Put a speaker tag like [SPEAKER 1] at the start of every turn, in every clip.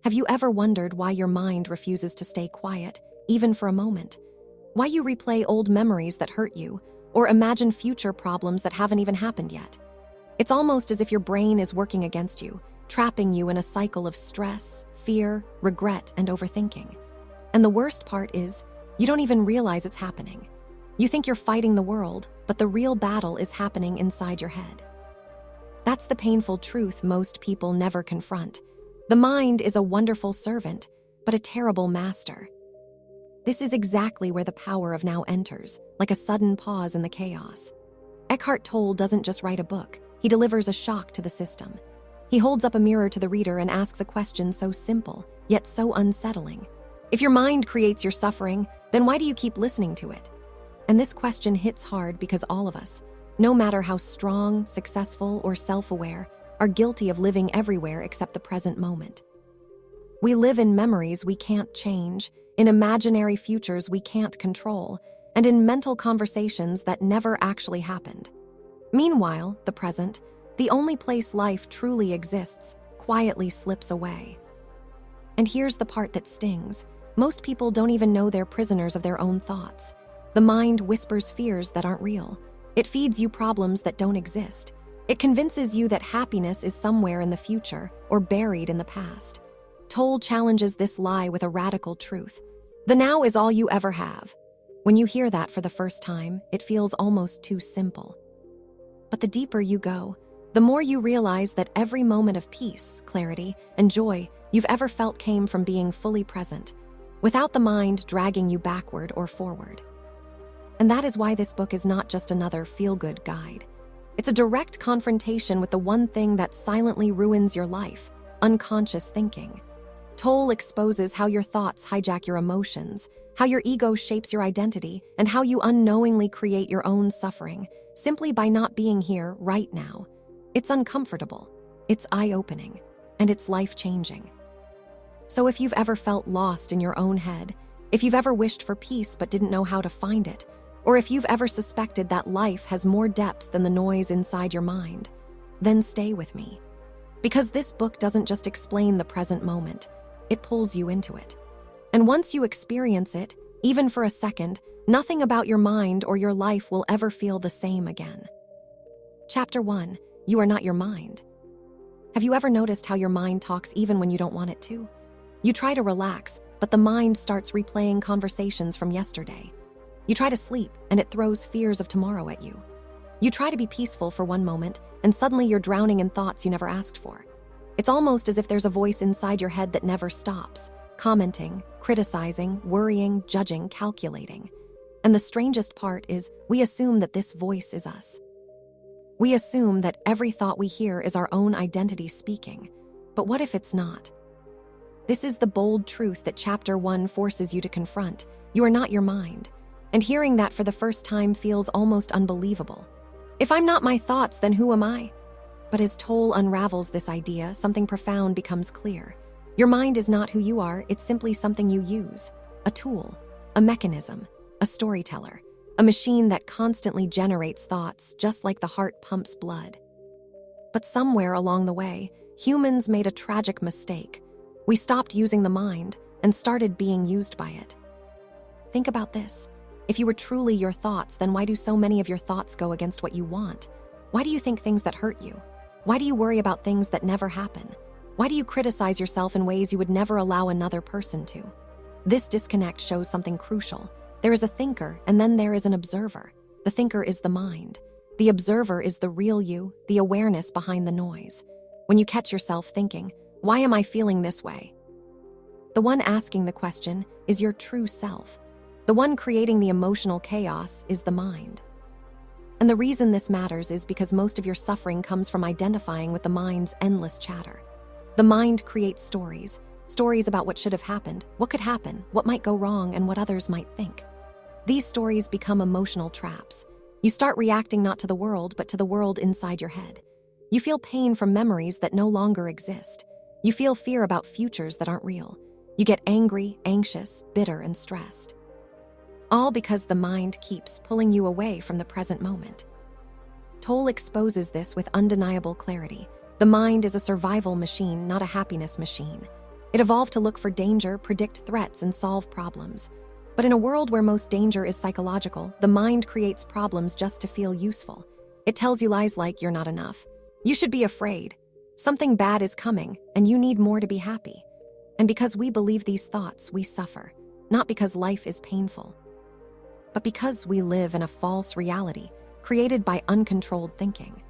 [SPEAKER 1] Have you ever wondered why your mind refuses to stay quiet, even for a moment? Why you replay old memories that hurt you, or imagine future problems that haven't even happened yet? It's almost as if your brain is working against you, trapping you in a cycle of stress, fear, regret, and overthinking. And the worst part is, you don't even realize it's happening. You think you're fighting the world, but the real battle is happening inside your head. That's the painful truth most people never confront. The mind is a wonderful servant, but a terrible master. This is exactly where the power of now enters, like a sudden pause in the chaos. Eckhart Tolle doesn't just write a book, he delivers a shock to the system. He holds up a mirror to the reader and asks a question so simple, yet so unsettling. If your mind creates your suffering, then why do you keep listening to it? And this question hits hard because all of us, no matter how strong, successful, or self-aware, are guilty of living everywhere except the present moment. We live in memories we can't change, in imaginary futures we can't control, and in mental conversations that never actually happened. Meanwhile, the present, the only place life truly exists, quietly slips away. And here's the part that stings. Most people don't even know they're prisoners of their own thoughts. The mind whispers fears that aren't real. It feeds you problems that don't exist. It convinces you that happiness is somewhere in the future or buried in the past. Tolle challenges this lie with a radical truth. The now is all you ever have. When you hear that for the first time, it feels almost too simple. But the deeper you go, the more you realize that every moment of peace, clarity, and joy you've ever felt came from being fully present, without the mind dragging you backward or forward. And that is why this book is not just another feel-good guide. It's a direct confrontation with the one thing that silently ruins your life, unconscious thinking. Tolle exposes how your thoughts hijack your emotions, how your ego shapes your identity, and how you unknowingly create your own suffering, simply by not being here right now. It's uncomfortable, it's eye-opening, and it's life-changing. So if you've ever felt lost in your own head, if you've ever wished for peace but didn't know how to find it, or if you've ever suspected that life has more depth than the noise inside your mind, then stay with me. Because this book doesn't just explain the present moment, it pulls you into it. And once you experience it, even for a second, nothing about your mind or your life will ever feel the same again. Chapter 1. You are not your mind. Have you ever noticed how your mind talks even when you don't want it to? You try to relax, but the mind starts replaying conversations from yesterday. You try to sleep, and it throws fears of tomorrow at you. You try to be peaceful for one moment, and suddenly you're drowning in thoughts you never asked for. It's almost as if there's a voice inside your head that never stops, commenting, criticizing, worrying, judging, calculating. And the strangest part is, we assume that this voice is us. We assume that every thought we hear is our own identity speaking. But what if it's not? This is the bold truth that Chapter 1 forces you to confront. You are not your mind. And hearing that for the first time feels almost unbelievable. If I'm not my thoughts, then who am I? But as Tolle unravels this idea, something profound becomes clear. Your mind is not who you are, it's simply something you use. A tool, a mechanism, a storyteller, a machine that constantly generates thoughts, just like the heart pumps blood. But somewhere along the way, humans made a tragic mistake. We stopped using the mind and started being used by it. Think about this. If you were truly your thoughts, then why do so many of your thoughts go against what you want? Why do you think things that hurt you? Why do you worry about things that never happen? Why do you criticize yourself in ways you would never allow another person to? This disconnect shows something crucial. There is a thinker, and then there is an observer. The thinker is the mind. The observer is the real you, the awareness behind the noise. When you catch yourself thinking, why am I feeling this way? The one asking the question is your true self. The one creating the emotional chaos is the mind. And the reason this matters is because most of your suffering comes from identifying with the mind's endless chatter. The mind creates stories about what should have happened, what could happen, what might go wrong, and what others might think. These stories become emotional traps. You start reacting not to the world, but to the world inside your head. You feel pain from memories that no longer exist. You feel fear about futures that aren't real. You get angry, anxious, bitter, and stressed. All because the mind keeps pulling you away from the present moment. Tolle exposes this with undeniable clarity. The mind is a survival machine, not a happiness machine. It evolved to look for danger, predict threats, and solve problems. But in a world where most danger is psychological, the mind creates problems just to feel useful. It tells you lies like you're not enough. You should be afraid. Something bad is coming, and you need more to be happy. And because we believe these thoughts, we suffer. Not because life is painful, but because we live in a false reality created by uncontrolled thinking.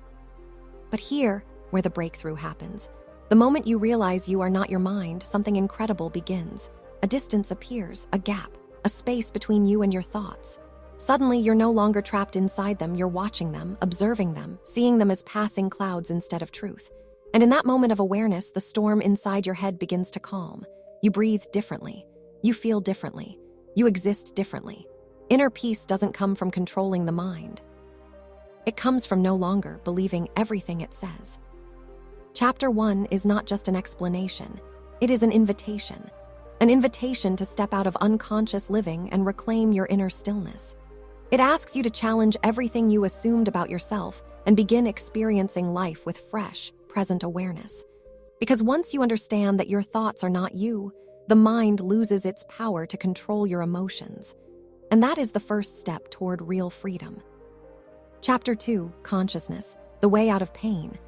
[SPEAKER 1] But here, where the breakthrough happens, the moment you realize you are not your mind, something incredible begins. A distance appears, a gap, a space between you and your thoughts. Suddenly, you're no longer trapped inside them, you're watching them, observing them, seeing them as passing clouds instead of truth. And in that moment of awareness, the storm inside your head begins to calm. You breathe differently. You feel differently. You exist differently. Inner peace doesn't come from controlling the mind. It comes from no longer believing everything it says. Chapter 1 is not just an explanation. It is an invitation. An invitation to step out of unconscious living and reclaim your inner stillness. It asks you to challenge everything you assumed about yourself and begin experiencing life with fresh, present awareness. Because once you understand that your thoughts are not you, the mind loses its power to control your emotions. And that is the first step toward real freedom. Chapter 2, Consciousness, the way out of pain.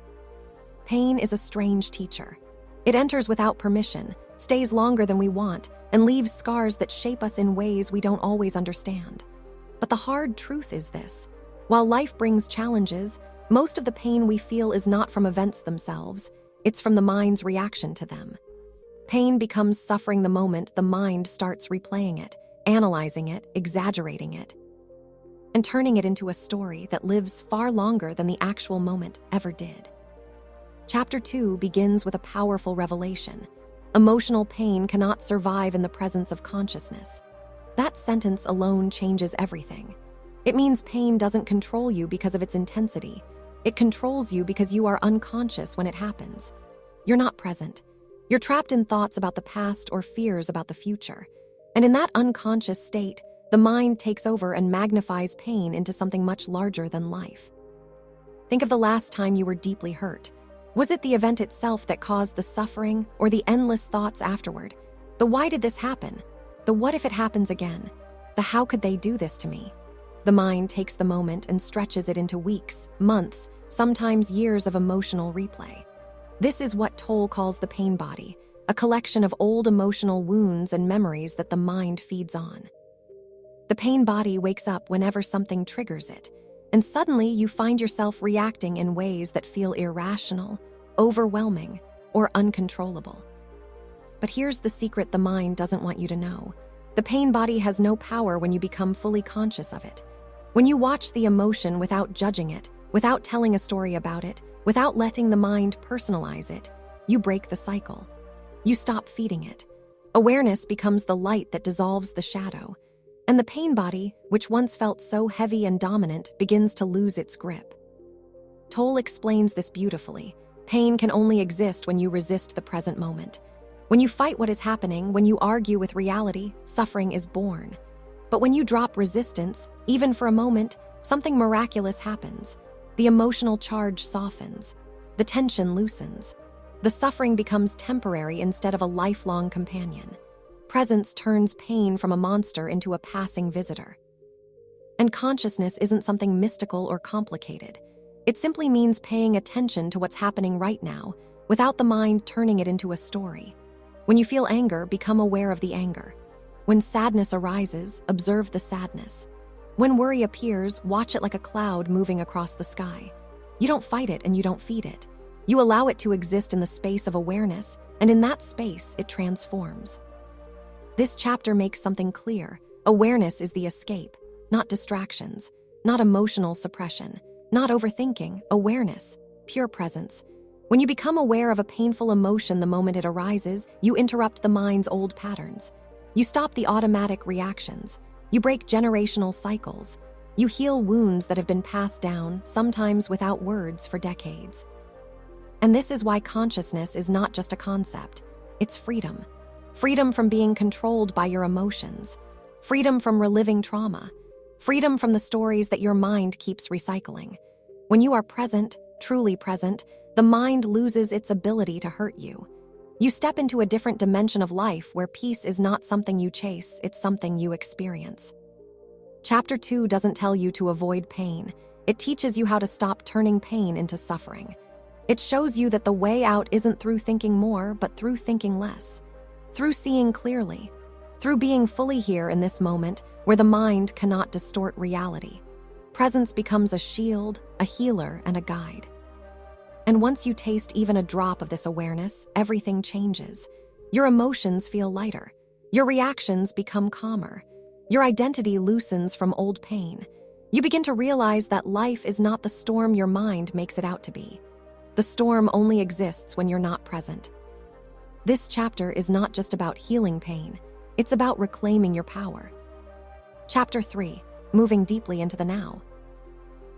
[SPEAKER 1] Pain is a strange teacher. It enters without permission, stays longer than we want, and leaves scars that shape us in ways we don't always understand. But the hard truth is this: while life brings challenges, most of the pain we feel is not from events themselves, it's from the mind's reaction to them. Pain becomes suffering the moment the mind starts replaying it, analyzing it, exaggerating it, and turning it into a story that lives far longer than the actual moment ever did. Chapter 2 begins with a powerful revelation. Emotional pain cannot survive in the presence of consciousness. That sentence alone changes everything. It means pain doesn't control you because of its intensity. It controls you because you are unconscious when it happens. You're not present. You're trapped in thoughts about the past or fears about the future. And in that unconscious state, the mind takes over and magnifies pain into something much larger than life. Think of the last time you were deeply hurt. Was it the event itself that caused the suffering, or the endless thoughts afterward? The why did this happen? The what if it happens again? The how could they do this to me? The mind takes the moment and stretches it into weeks, months, sometimes years of emotional replay. This is what Tolle calls the pain body, a collection of old emotional wounds and memories that the mind feeds on. The pain body wakes up whenever something triggers it, and suddenly you find yourself reacting in ways that feel irrational, overwhelming, or uncontrollable. But here's the secret the mind doesn't want you to know. The pain body has no power when you become fully conscious of it. When you watch the emotion without judging it, without telling a story about it, without letting the mind personalize it, you break the cycle. You stop feeding it. Awareness becomes the light that dissolves the shadow. And the pain body, which once felt so heavy and dominant, begins to lose its grip. Tolle explains this beautifully. Pain can only exist when you resist the present moment. When you fight what is happening, when you argue with reality, suffering is born. But when you drop resistance, even for a moment, something miraculous happens. The emotional charge softens. The tension loosens. The suffering becomes temporary instead of a lifelong companion. Presence turns pain from a monster into a passing visitor. And consciousness isn't something mystical or complicated. It simply means paying attention to what's happening right now, without the mind turning it into a story. When you feel anger, become aware of the anger. When sadness arises, observe the sadness. When worry appears, watch it like a cloud moving across the sky. You don't fight it and you don't feed it. You allow it to exist in the space of awareness, and in that space, it transforms. This chapter makes something clear. Awareness is the escape, not distractions, not emotional suppression, not overthinking, awareness, pure presence. When you become aware of a painful emotion the moment it arises, you interrupt the mind's old patterns. You stop the automatic reactions. You break generational cycles. You heal wounds that have been passed down, sometimes without words, for decades. And this is why consciousness is not just a concept. It's freedom. Freedom from being controlled by your emotions. Freedom from reliving trauma. Freedom from the stories that your mind keeps recycling. When you are present, truly present, the mind loses its ability to hurt you. You step into a different dimension of life where peace is not something you chase, it's something you experience. Chapter 2 doesn't tell you to avoid pain. It teaches you how to stop turning pain into suffering. It shows you that the way out isn't through thinking more, but through thinking less. Through seeing clearly. Through being fully here in this moment where the mind cannot distort reality. Presence becomes a shield, a healer, and a guide. And once you taste even a drop of this awareness, everything changes. Your emotions feel lighter. Your reactions become calmer. Your identity loosens from old pain. You begin to realize that life is not the storm your mind makes it out to be. The storm only exists when you're not present. This chapter is not just about healing pain. It's about reclaiming your power. Chapter 3, moving deeply into the now.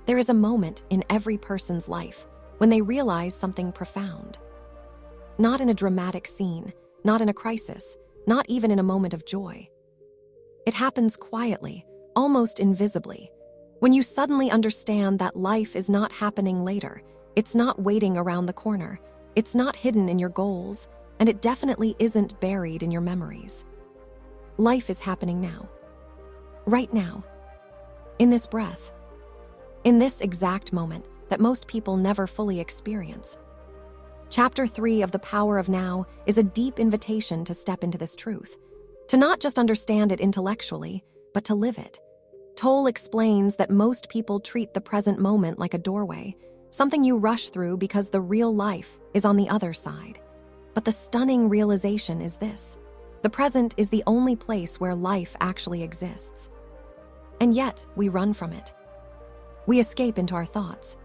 [SPEAKER 1] There is a moment in every person's life when they realize something profound. Not in a dramatic scene, not in a crisis, not even in a moment of joy. It happens quietly, almost invisibly, when you suddenly understand that life is not happening later, it's not waiting around the corner, it's not hidden in your goals, and it definitely isn't buried in your memories. Life is happening now. Right now. In this breath. In this exact moment that most people never fully experience. Chapter 3 of The Power of Now is a deep invitation to step into this truth, to not just understand it intellectually, but to live it. Tolle explains that most people treat the present moment like a doorway, something you rush through because the real life is on the other side. But the stunning realization is this: the present is the only place where life actually exists. And yet, we run from it. We escape into our thoughts.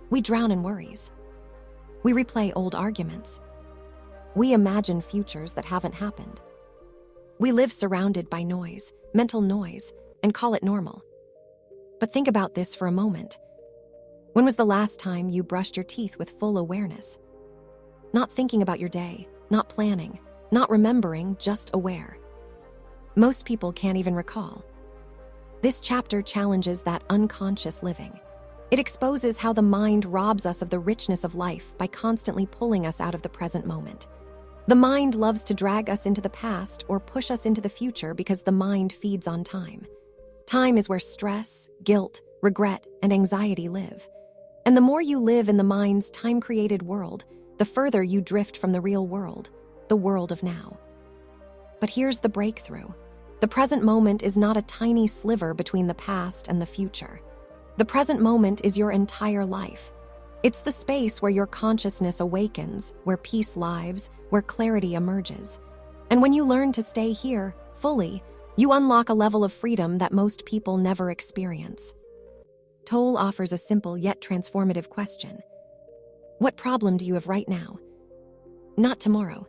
[SPEAKER 1] We drown in worries. We replay old arguments. We imagine futures that haven't happened. We live surrounded by noise, mental noise, and call it normal. But think about this for a moment. When was the last time you brushed your teeth with full awareness? Not thinking about your day, not planning, not remembering, just aware. Most people can't even recall. This chapter challenges that unconscious living. It exposes how the mind robs us of the richness of life by constantly pulling us out of the present moment. The mind loves to drag us into the past or push us into the future because the mind feeds on time. Time is where stress, guilt, regret, and anxiety live. And the more you live in the mind's time-created world, the further you drift from the real world, the world of now. But here's the breakthrough. The present moment is not a tiny sliver between the past and the future. The present moment is your entire life. It's the space where your consciousness awakens, where peace lives, where clarity emerges. And when you learn to stay here, fully, you unlock a level of freedom that most people never experience. Tolle offers a simple yet transformative question. What problem do you have right now? Not tomorrow.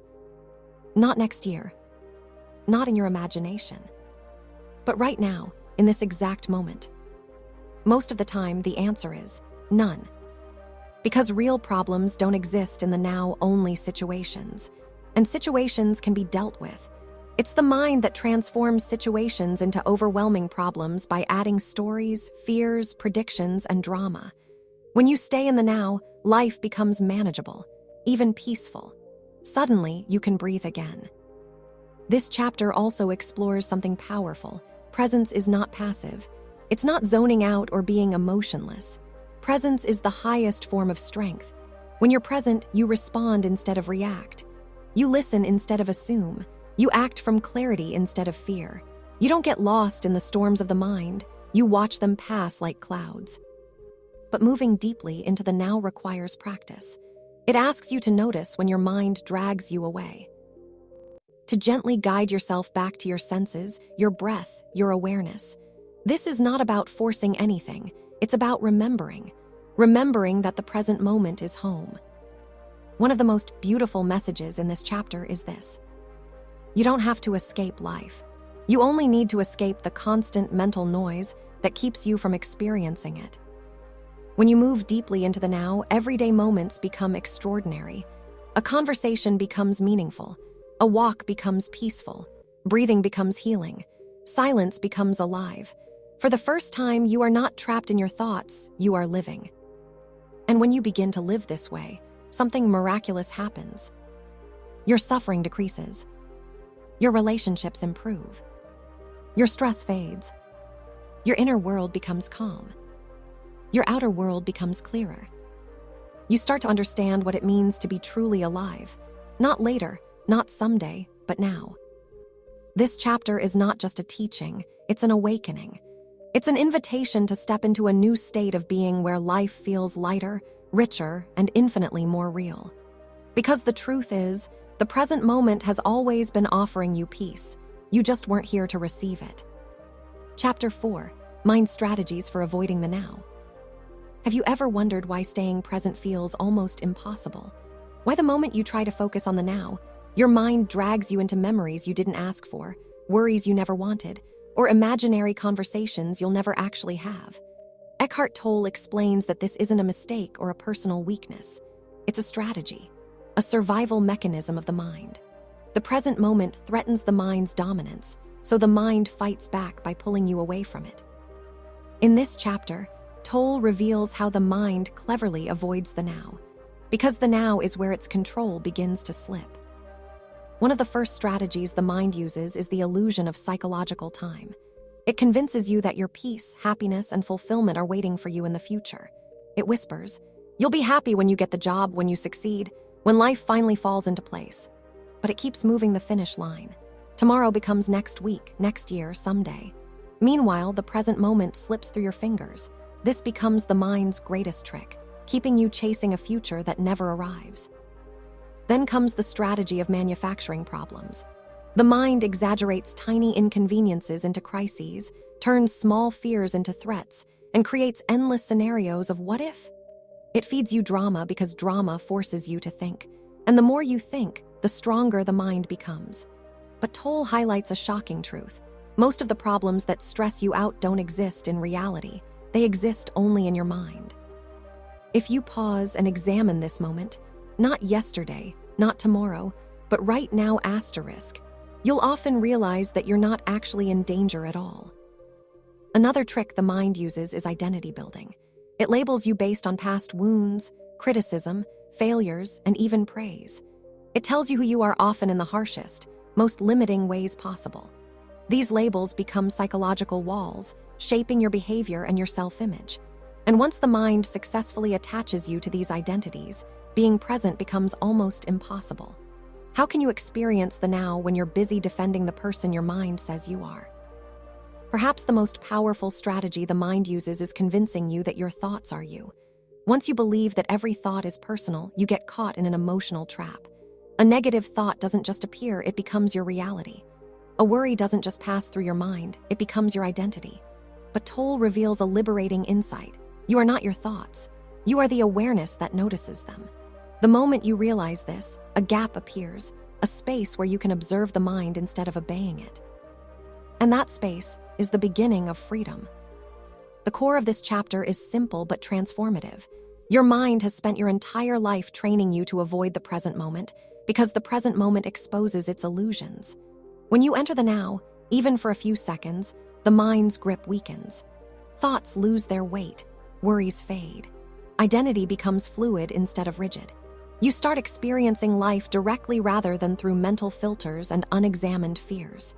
[SPEAKER 1] Not next year. Not in your imagination. But right now, in this exact moment. Most of the time, the answer is none. Because real problems don't exist in the now-only situations, and situations can be dealt with. It's the mind that transforms situations into overwhelming problems by adding stories, fears, predictions, and drama. When you stay in the now, life becomes manageable, even peaceful. Suddenly, you can breathe again. This chapter also explores something powerful. Presence is not passive. It's not zoning out or being emotionless. Presence is the highest form of strength. When you're present, you respond instead of react. You listen instead of assume. You act from clarity instead of fear. You don't get lost in the storms of the mind. You watch them pass like clouds. But moving deeply into the now requires practice. It asks you to notice when your mind drags you away. To gently guide yourself back to your senses, your breath, your awareness. This is not about forcing anything. It's about remembering that the present moment is home. One of the most beautiful messages in this chapter is this: you don't have to escape life. You only need to escape the constant mental noise that keeps you from experiencing it. When you move deeply into the now, everyday moments become extraordinary. A conversation becomes meaningful. A walk becomes peaceful. Breathing becomes healing. Silence becomes alive. For the first time, you are not trapped in your thoughts, you are living. And when you begin to live this way, something miraculous happens. Your suffering decreases. Your relationships improve. Your stress fades. Your inner world becomes calm. Your outer world becomes clearer. You start to understand what it means to be truly alive, not later, not someday, but now. This chapter is not just a teaching, it's an awakening. It's an invitation to step into a new state of being where life feels lighter, richer, and infinitely more real. Because the truth is, the present moment has always been offering you peace. You just weren't here to receive it. Chapter 4: Mind Strategies for Avoiding the Now. Have you ever wondered why staying present feels almost impossible? Why the moment you try to focus on the now, your mind drags you into memories you didn't ask for, worries you never wanted, or imaginary conversations you'll never actually have? Eckhart Tolle explains that this isn't a mistake or a personal weakness. It's a strategy, a survival mechanism of the mind. The present moment threatens the mind's dominance, so the mind fights back by pulling you away from it. In this chapter, Tolle reveals how the mind cleverly avoids the now, because the now is where its control begins to slip. One of the first strategies the mind uses is the illusion of psychological time. It convinces you that your peace, happiness, and fulfillment are waiting for you in the future. It whispers, "You'll be happy when you get the job, when you succeed, when life finally falls into place." But it keeps moving the finish line. Tomorrow becomes next week, next year, someday. Meanwhile, the present moment slips through your fingers. This becomes the mind's greatest trick, keeping you chasing a future that never arrives. Then comes the strategy of manufacturing problems. The mind exaggerates tiny inconveniences into crises, turns small fears into threats, and creates endless scenarios of what if. It feeds you drama because drama forces you to think. And the more you think, the stronger the mind becomes. But Tolle highlights a shocking truth. Most of the problems that stress you out don't exist in reality. They exist only in your mind. If you pause and examine this moment, not yesterday, not tomorrow, but right now asterisk, you'll often realize that you're not actually in danger at all. Another trick the mind uses is identity building. It labels you based on past wounds, criticism, failures, and even praise. It tells you who you are often in the harshest, most limiting ways possible. These labels become psychological walls, shaping your behavior and your self-image. And once the mind successfully attaches you to these identities, being present becomes almost impossible. How can you experience the now when you're busy defending the person your mind says you are? Perhaps the most powerful strategy the mind uses is convincing you that your thoughts are you. Once you believe that every thought is personal, you get caught in an emotional trap. A negative thought doesn't just appear, it becomes your reality. A worry doesn't just pass through your mind, it becomes your identity. But Tolle reveals a liberating insight. You are not your thoughts. You are the awareness that notices them. The moment you realize this, a gap appears, a space where you can observe the mind instead of obeying it. And that space is the beginning of freedom. The core of this chapter is simple but transformative. Your mind has spent your entire life training you to avoid the present moment because the present moment exposes its illusions. When you enter the now, even for a few seconds, the mind's grip weakens. Thoughts lose their weight, worries fade. Identity becomes fluid instead of rigid. You start experiencing life directly rather than through mental filters and unexamined fears.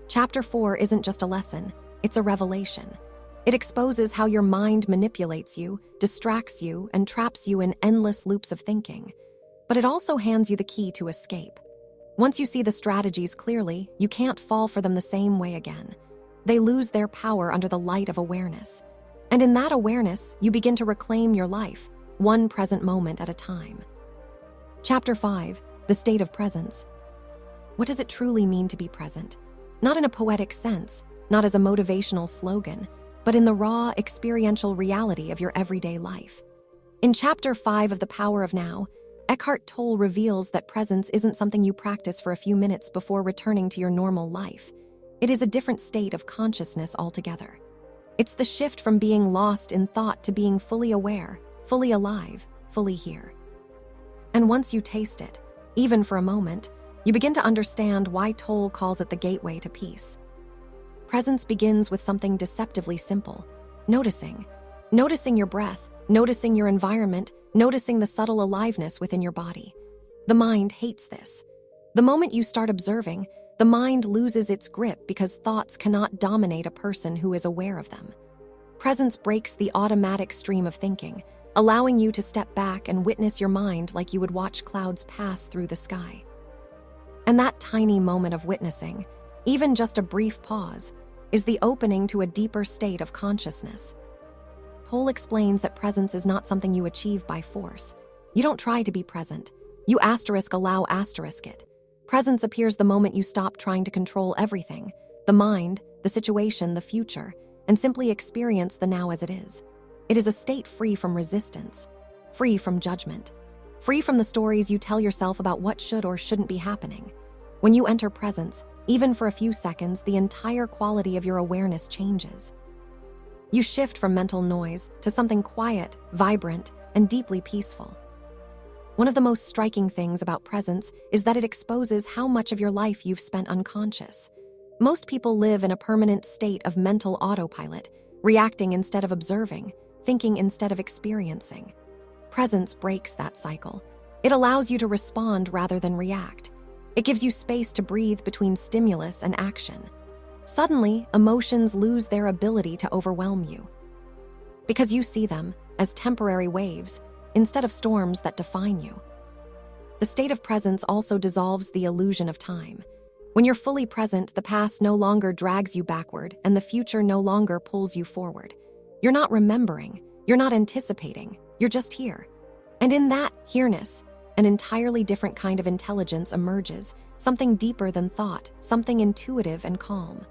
[SPEAKER 1] Chapter 4 isn't just a lesson, it's a revelation. It exposes how your mind manipulates you, distracts you, and traps you in endless loops of thinking. But it also hands you the key to escape. Once you see the strategies clearly, you can't fall for them the same way again. They lose their power under the light of awareness. And in that awareness, you begin to reclaim your life, one present moment at a time. Chapter 5, The State of Presence. What does it truly mean to be present? Not in a poetic sense, not as a motivational slogan, but in the raw, experiential reality of your everyday life. In Chapter 5 of The Power of Now, Eckhart Tolle reveals that presence isn't something you practice for a few minutes before returning to your normal life. It is a different state of consciousness altogether. It's the shift from being lost in thought to being fully aware, fully alive, fully here. And once you taste it, even for a moment, you begin to understand why Tolle calls it the gateway to peace. Presence begins with something deceptively simple: noticing. Noticing your breath, noticing your environment, noticing the subtle aliveness within your body. The mind hates this. The moment you start observing, the mind loses its grip because thoughts cannot dominate a person who is aware of them. Presence breaks the automatic stream of thinking, allowing you to step back and witness your mind like you would watch clouds pass through the sky. And that tiny moment of witnessing, even just a brief pause, is the opening to a deeper state of consciousness. Tolle explains that presence is not something you achieve by force. You don't try to be present. You allow it. Presence appears the moment you stop trying to control everything, the mind, the situation, the future, and simply experience the now as it is. It is a state free from resistance, free from judgment, free from the stories you tell yourself about what should or shouldn't be happening. When you enter presence, even for a few seconds, the entire quality of your awareness changes. You shift from mental noise to something quiet, vibrant, and deeply peaceful. One of the most striking things about presence is that it exposes how much of your life you've spent unconscious. Most people live in a permanent state of mental autopilot, reacting instead of observing, thinking instead of experiencing. Presence breaks that cycle. It allows you to respond rather than react. It gives you space to breathe between stimulus and action. Suddenly, emotions lose their ability to overwhelm you, because you see them as temporary waves instead of storms that define you. The state of presence also dissolves the illusion of time. When you're fully present, the past no longer drags you backward and the future no longer pulls you forward. You're not remembering, you're not anticipating, you're just here. And in that here-ness, an entirely different kind of intelligence emerges, something deeper than thought, something intuitive and calm.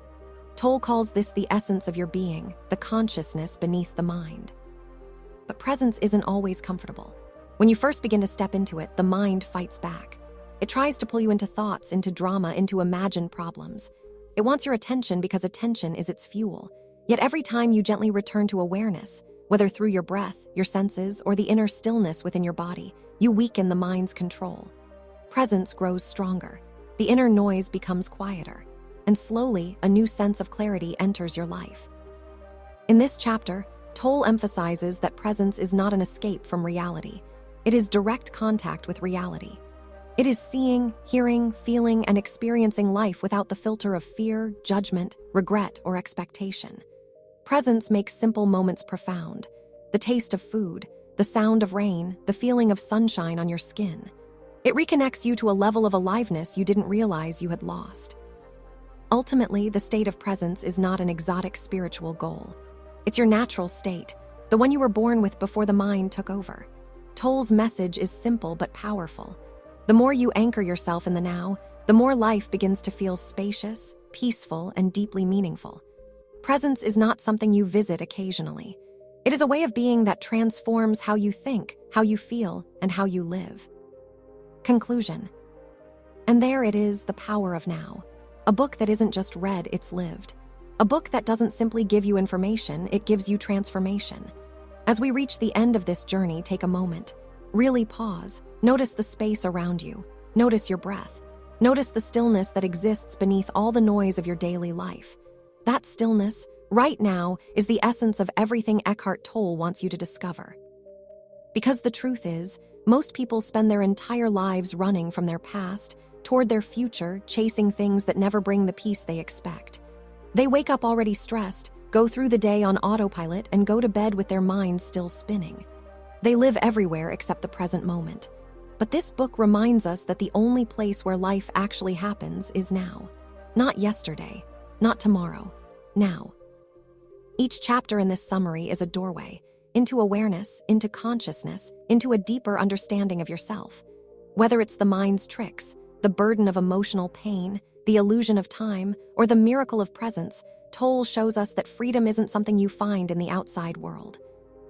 [SPEAKER 1] Tolle calls this the essence of your being, the consciousness beneath the mind. But presence isn't always comfortable. When you first begin to step into it, the mind fights back. It tries to pull you into thoughts, into drama, into imagined problems. It wants your attention because attention is its fuel. Yet every time you gently return to awareness, whether through your breath, your senses, or the inner stillness within your body, you weaken the mind's control. Presence grows stronger. The inner noise becomes quieter. And slowly, a new sense of clarity enters your life. In this chapter, Tolle emphasizes that presence is not an escape from reality. It is direct contact with reality. It is seeing, hearing, feeling, and experiencing life without the filter of fear, judgment, regret, or expectation. Presence makes simple moments profound. The taste of food, the sound of rain, the feeling of sunshine on your skin. It reconnects you to a level of aliveness you didn't realize you had lost. Ultimately, the state of presence is not an exotic spiritual goal. It's your natural state, the one you were born with before the mind took over. Tolle's message is simple but powerful. The more you anchor yourself in the now, the more life begins to feel spacious, peaceful, and deeply meaningful. Presence is not something you visit occasionally. It is a way of being that transforms how you think, how you feel, and how you live. Conclusion. And there it is, the power of now. A book that isn't just read, it's lived. A book that doesn't simply give you information, it gives you transformation. As we reach the end of this journey, take a moment. Really pause. Notice the space around you. Notice your breath. Notice the stillness that exists beneath all the noise of your daily life. That stillness, right now, is the essence of everything Eckhart Tolle wants you to discover. Because the truth is, most people spend their entire lives running from their past toward their future, chasing things that never bring the peace they expect. They wake up already stressed, go through the day on autopilot, and go to bed with their minds still spinning. They live everywhere except the present moment. But this book reminds us that the only place where life actually happens is now. Not yesterday, not tomorrow, now. Each chapter in this summary is a doorway into awareness, into consciousness, into a deeper understanding of yourself. Whether it's the mind's tricks, the burden of emotional pain, the illusion of time, or the miracle of presence, Tolle shows us that freedom isn't something you find in the outside world.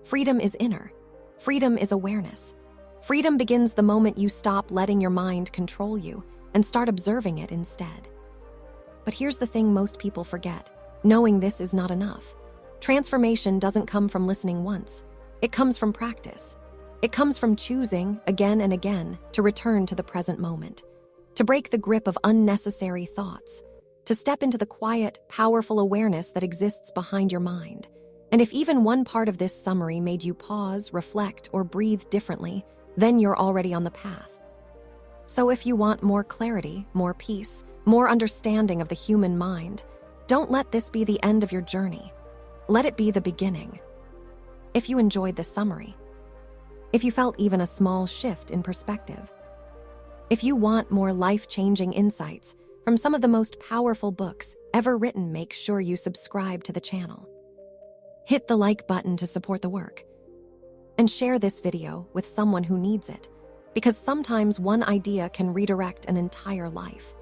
[SPEAKER 1] Freedom is inner. Freedom is awareness. Freedom begins the moment you stop letting your mind control you and start observing it instead. But here's the thing most people forget. Knowing this is not enough. Transformation doesn't come from listening once. It comes from practice. It comes from choosing, again and again, to return to the present moment. To break the grip of unnecessary thoughts. To step into the quiet, powerful awareness that exists behind your mind. And if even one part of this summary made you pause, reflect, or breathe differently, then you're already on the path. So if you want more clarity, more peace, more understanding of the human mind, don't let this be the end of your journey. Let it be the beginning. If you enjoyed this summary, if you felt even a small shift in perspective, if you want more life-changing insights from some of the most powerful books ever written, make sure you subscribe to the channel. Hit the like button to support the work, and share this video with someone who needs it, because sometimes one idea can redirect an entire life.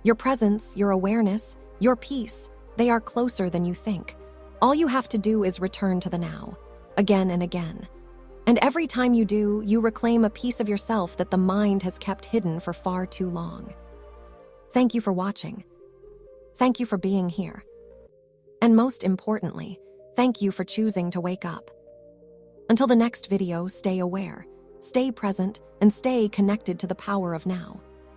[SPEAKER 1] Your presence, your awareness, your peace, they are closer than you think. All you have to do is return to the now, again and again. And every time you do, you reclaim a piece of yourself that the mind has kept hidden for far too long. Thank you for watching. Thank you for being here. And most importantly, thank you for choosing to wake up. Until the next video, stay aware, stay present, and stay connected to the power of now.